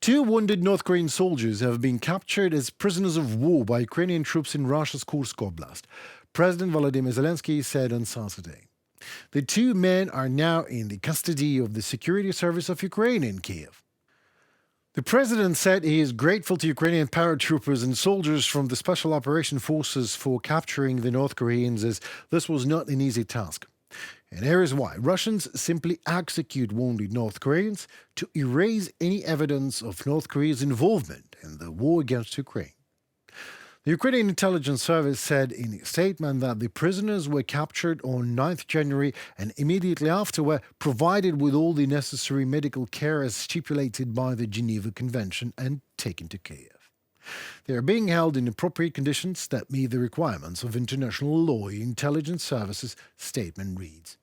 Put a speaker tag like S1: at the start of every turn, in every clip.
S1: Two wounded North Korean soldiers have been captured as prisoners of war by Ukrainian troops in Russia's Kursk Oblast, President Volodymyr Zelensky said on Saturday. The two men are now in the custody of the Security Service of Ukraine in Kyiv. The president said he is grateful to Ukrainian paratroopers and soldiers from the Special Operation Forces for capturing the North Koreans, as this was not an easy task. And here is why. Russians simply execute wounded North Koreans to erase any evidence of North Korea's involvement in the war against Ukraine. The Ukrainian intelligence service said in a statement that the prisoners were captured on 9th January and immediately after were provided with all the necessary medical care as stipulated by the Geneva Convention and taken to Kyiv. They are being held in appropriate conditions that meet the requirements of international law, intelligence services statement reads.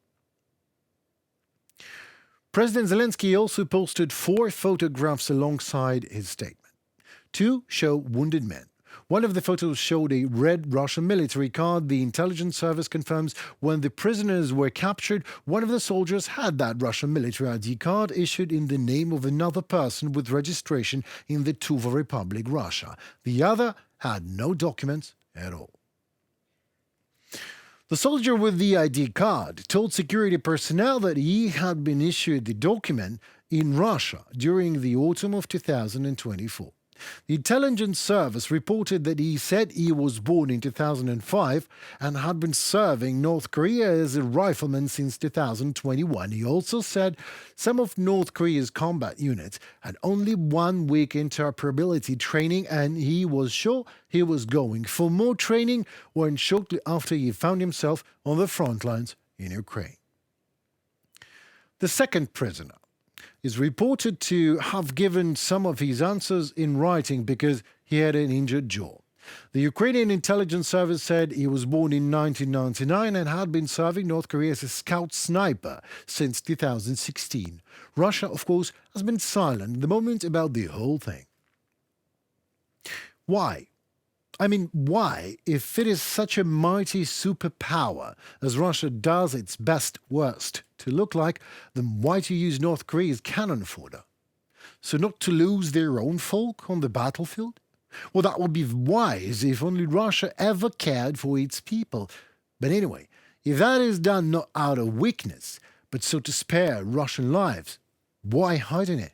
S1: President Zelensky also posted 4 photographs alongside his statement. 2 show wounded men. One of the photos showed a red Russian military card. The intelligence service confirms when the prisoners were captured, one of the soldiers had that Russian military ID card issued in the name of another person with registration in the Tuva Republic, Russia. The other had no documents at all. The soldier with the ID card told security personnel that he had been issued the document in Russia during the autumn of 2024. The intelligence service reported that he said he was born in 2005 and had been serving North Korea as a rifleman since 2021. He also said some of North Korea's combat units had only 1 week interoperability training, and he was sure he was going for more training when shortly after he found himself on the front lines in Ukraine. The second prisoner is reported to have given some of his answers in writing because he had an injured jaw. The Ukrainian intelligence service said he was born in 1999 and had been serving North Korea as a scout sniper since 2016. Russia, of course, has been silent at the moment about the whole thing. Why? Why, if it is such a mighty superpower as Russia does its best worst to look like, then why to use North Korea's cannon fodder? So not to lose their own folk on the battlefield? Well, that would be wise if only Russia ever cared for its people. But anyway, if that is done not out of weakness, but so to spare Russian lives, why hiding it?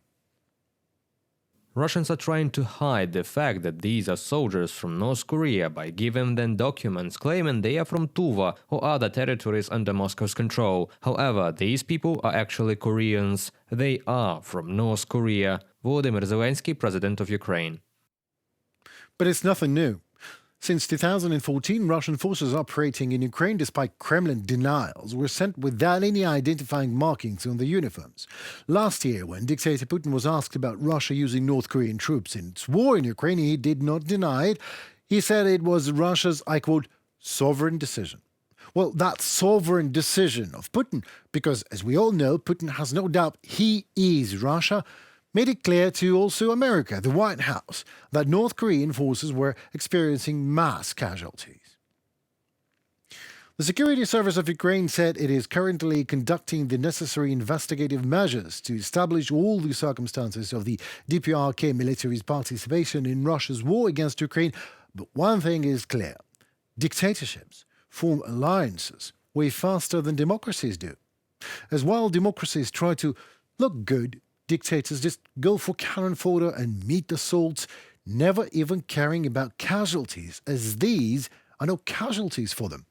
S2: Russians are trying to hide the fact that these are soldiers from North Korea by giving them documents claiming they are from Tuva or other territories under Moscow's control. However, these people are actually Koreans. They are from North Korea. Volodymyr Zelensky, President of Ukraine.
S1: But it's nothing new. Since 2014, Russian forces operating in Ukraine, despite Kremlin denials, were sent without any identifying markings on the uniforms. Last year, when dictator Putin was asked about Russia using North Korean troops in its war in Ukraine, he did not deny it. He said it was Russia's, I quote, sovereign decision. Well, that sovereign decision of Putin, because as we all know, Putin has no doubt he is Russia, made it clear to also America, the White House, that North Korean forces were experiencing mass casualties. The Security Service of Ukraine said it is currently conducting the necessary investigative measures to establish all the circumstances of the DPRK military's participation in Russia's war against Ukraine. But one thing is clear: dictatorships form alliances way faster than democracies do. As while democracies try to look good, dictators just go for cannon fodder and meet the salts, never even caring about casualties, as these are no casualties for them.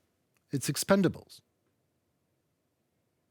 S1: It's expendables.